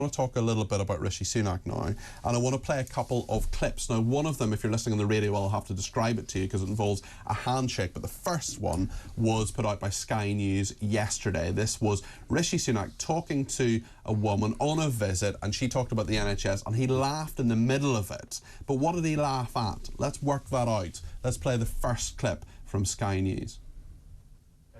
I want to talk a little bit about Rishi Sunak now, and I want to play a couple of clips. Now, one of them, if you're listening on the radio, I'll have to describe it to you because it involves a handshake, but the first one was put out by Sky News yesterday. This was Rishi Sunak talking to a woman on a visit, and she talked about the NHS, and he laughed in the middle of it. But what did he laugh at? Let's work that out. Let's play the first clip from Sky News.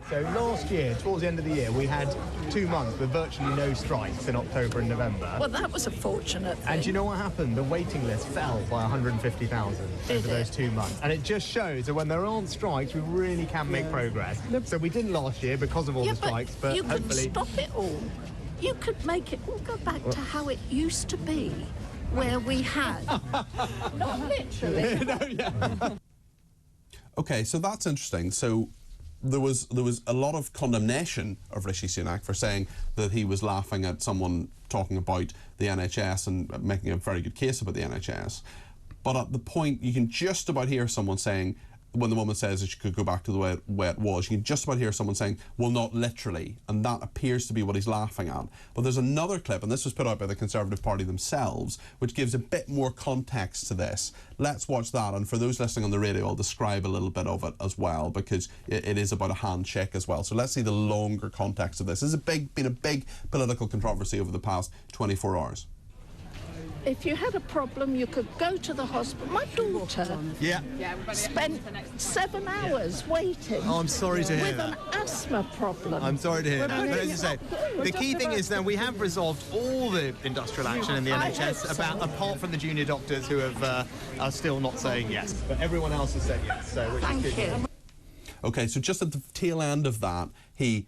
So last year, towards the end of the year, we had 2 months with virtually no strikes in October and November. Well, that was a fortunate thing. And do you know what happened? The waiting list fell by 150,000 over those 2 months. And it just shows that when there aren't strikes, we really can make progress. So we didn't last year because of all the strikes, but you hopefully... could stop it all. You could make it all go back to how it used to be, where we had... Not literally. No, yeah. Okay, so that's interesting. So there was a lot of condemnation of Rishi Sunak for saying that he was laughing at someone talking about the NHS and making a very good case about the NHS. But at the point, you can just about hear someone saying, when the woman says that she could go back to the way it was, you can just about hear someone saying, well, not literally, and that appears to be what he's laughing at. But there's another clip, and this was put out by the Conservative Party themselves, which gives a bit more context to this. Let's watch that, and for those listening on the radio, I'll describe a little bit of it as well, because it is about a handshake as well. So let's see the longer context of this. This has been a big political controversy over the past 24 hours. If you had a problem, you could go to the hospital. My daughter spent 7 hours waiting. Oh, I'm sorry to hear with an asthma problem. I'm sorry to hear that. But as you say, the key thing is that we have resolved all the industrial action in the NHS, apart from the junior doctors who are still not saying yes. But everyone else has said yes, so which is good. Okay, so just at the tail end of that, he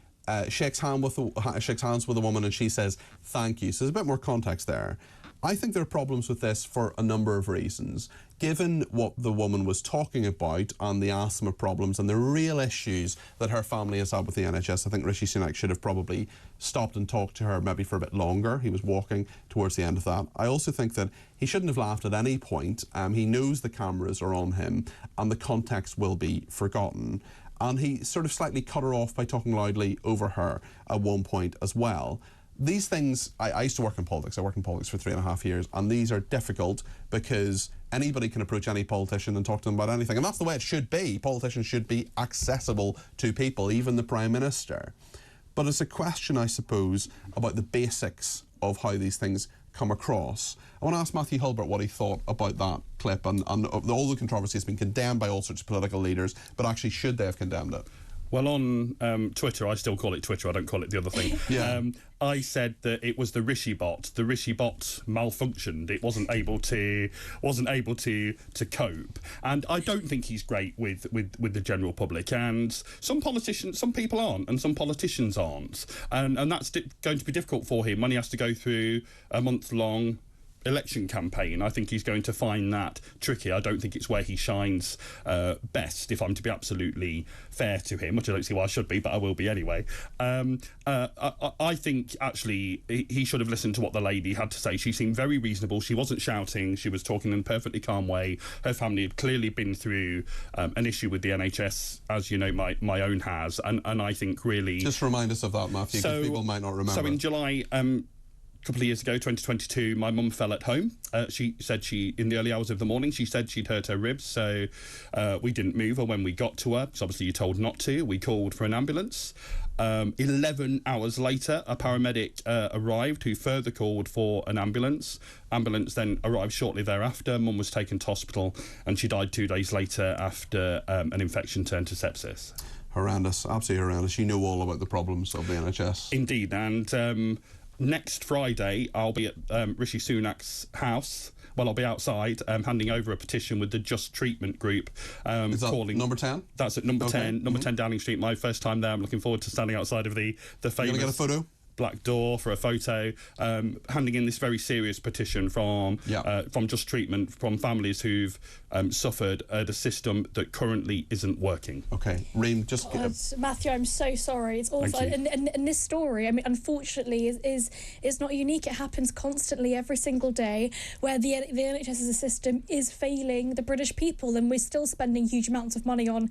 shakes hands with a woman and she says, thank you. So there's a bit more context there. I think there are problems with this for a number of reasons. Given what the woman was talking about and the asthma problems and the real issues that her family has had with the NHS, I think Rishi Sunak should have probably stopped and talked to her maybe for a bit longer. He was walking towards the end of that. I also think that he shouldn't have laughed at any point. He knows the cameras are on him and the context will be forgotten. And he sort of slightly cut her off by talking loudly over her at one point as well. These things, I used to work in politics. I worked in politics for 3.5 years, and these are difficult because anybody can approach any politician and talk to them about anything, and that's the way it should be. Politicians should be accessible to people, even the Prime Minister. But it's a question, I suppose, about the basics of how these things come across. I want to ask Matthew Hulbert what he thought about that clip, and all the controversy has been condemned by all sorts of political leaders, but actually should they have condemned it? Well, on Twitter, I still call it Twitter, I don't call it the other thing. I said that it was the Rishi bot. The Rishi bot malfunctioned. It wasn't able to cope. And I don't think he's great with the general public. And some people aren't, and some politicians aren't. And that's going to be difficult for him when he has to go through a month-long election campaign. I think he's going to find that tricky. I don't think it's where he shines best, if I'm to be absolutely fair to him, which I don't see why I should be, but I will be anyway. I think actually he should have listened to what the lady had to say. She seemed very reasonable. She wasn't shouting. She was talking in a perfectly calm way. Her family had clearly been through an issue with the NHS, as you know, my own has, and I think really... Just remind us of that, Matthew, because people might not remember. So in July... a couple of years ago, 2022, my mum fell at home. She said in the early hours of the morning, she said she'd hurt her ribs, so we didn't move her when we got to her, because obviously you're told not to. We called for an ambulance. 11 hours later, a paramedic arrived who further called for an ambulance. Ambulance then arrived shortly thereafter. Mum was taken to hospital and she died 2 days later after an infection turned to sepsis. Horrendous, absolutely horrendous. You know all about the problems of the NHS. Indeed, and... next Friday, I'll be at Rishi Sunak's house. Well, I'll be outside handing over a petition with the Just Treatment group. Is that number 10? That's at number 10, number 10 Downing Street. My first time there. I'm looking forward to standing outside of the famous... You're going to get a photo? Black Door for a photo, handing in this very serious petition from Just Treatment, from families who've suffered the system that currently isn't working. Okay, Reem, just... Matthew, I'm so sorry. It's also... And this story, I mean, unfortunately, is not unique. It happens constantly every single day where the NHS as a system is failing the British people, and we're still spending huge amounts of money on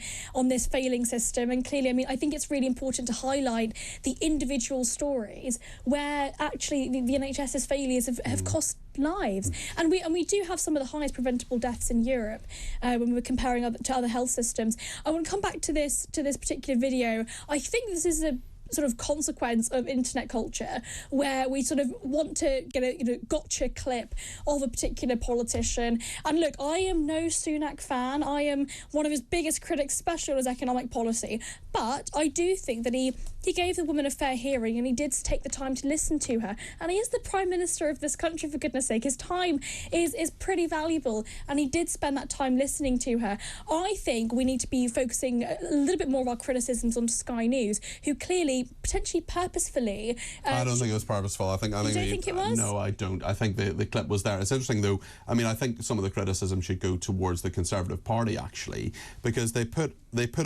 this failing system. And clearly, I mean, I think it's really important to highlight the individual stories stories where actually the NHS's failures have cost lives, and we do have some of the highest preventable deaths in Europe when we're comparing to other health systems. I want to come back to this particular video. I think this is a sort of consequence of internet culture, where we sort of want to get a gotcha clip of a particular politician. And look, I am no Sunak fan. I am one of his biggest critics, especially on his economic policy. But I do think that he gave the woman a fair hearing, and he did take the time to listen to her. And he is the Prime Minister of this country, for goodness sake. His time is pretty valuable, and he did spend that time listening to her. I think we need to be focusing a little bit more of our criticisms on Sky News, who clearly, potentially purposefully... I don't think it was purposeful. I think you don't think it was? No, I don't. I think the clip was there. It's interesting, though. I mean, I think some of the criticism should go towards the Conservative Party, actually, because they put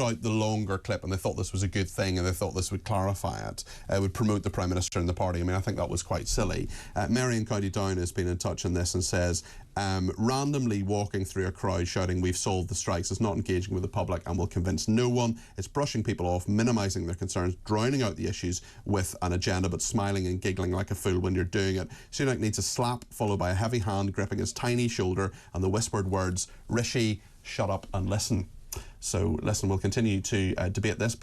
out the longer clip, and they thought this was a good thing, and they thought this would clarify it, would promote the Prime Minister and the party. I mean, I think that was quite silly. Mary in County Down has been in touch on this and says, randomly walking through a crowd shouting "we've solved the strikes" is not engaging with the public and will convince no one. It's brushing people off, minimising their concerns, drowning out the issues with an agenda, but smiling and giggling like a fool when you're doing it. Sunak needs a slap followed by a heavy hand gripping his tiny shoulder and the whispered words, "Rishi, shut up and listen." So listen, we'll continue to debate this.